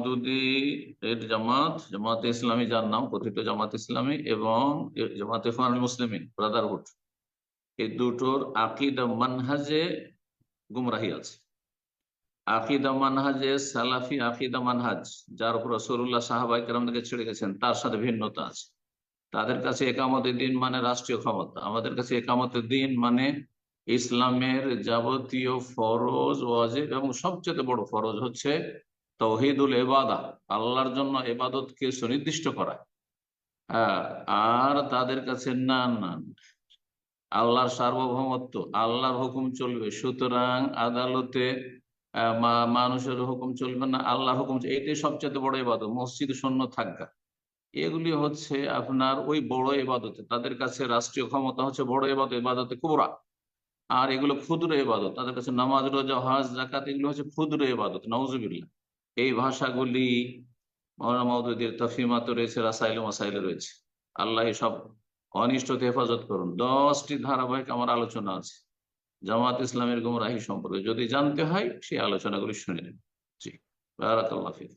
মওদুদি এর জামাত, জামাতে ইসলামী যার নাম কথিত জামাত ইসলামী, এবং জামাতে ইখওয়ানুল মুসলিমিন ব্রাদারহুড, এই দুটোর আকীদা মানহাজে গুমরাহি আছে। আকীদা মানহাজে সালাফি আকীদা মানহাজ, যার উপর রাসূলুল্লাহ সাহাবায়ে কেরামদেরকে ছেড়ে গেছেন, তার সাথে ভিন্নতা আছে। তাদের কাছে একামতের দিন মানে রাষ্ট্রীয় ক্ষমতা, আমাদের কাছে একামতের দিন মানে ইসলামের যাবতীয় ফরজ ওয়াজিব, এবং সবচেয়ে বড় ফরজ হচ্ছে তাওহীদুল ইবাদা, আল্লাহর জন্য ইবাদতকে সুনির্দিষ্ট করা। হ্যাঁ, আর তাদের কাছে না না, আল্লাহর সার্বভৌমত্ব, আল্লাহর হুকুম চলবে, সুতরাং আদালতে মানুষের হুকুম চলবে না, আল্লাহর হুকুম, এটাই সবচেয়ে বড় ইবাদত। মসজিদ শূন্য থাকা, এগুলি হচ্ছে আপনার ওই বড় ইবাদতে, তাদের কাছে রাষ্ট্রীয় ক্ষমতা হচ্ছে বড় ইবাদত, ইবাদতে কুবরা। আর এগুলো ক্ষুদ্র ইবাদত, তাদের কাছে নামাজ, রোজা, হজ, যাকাত এগুলো হচ্ছে ক্ষুদ্র ইবাদত। নাউজুবিল্লাহ। এই ভাষাগুলি মাওলানা মওদুদির তাফহিমাত রয়েছে, রাসাইল মাসাইলে রয়েছে। আল্লাহ সব অনিষ্ট থেকে হেফাজত করুন। 10টি ধারাবাহিক আমার আলোচনা আছে জামাত ইসলামের গুমরাহি সম্পর্কে, যদি জানতে হয় সেই আলোচনাগুলি শুনে নেন। জি, বারাকাল্লাহ ফিক।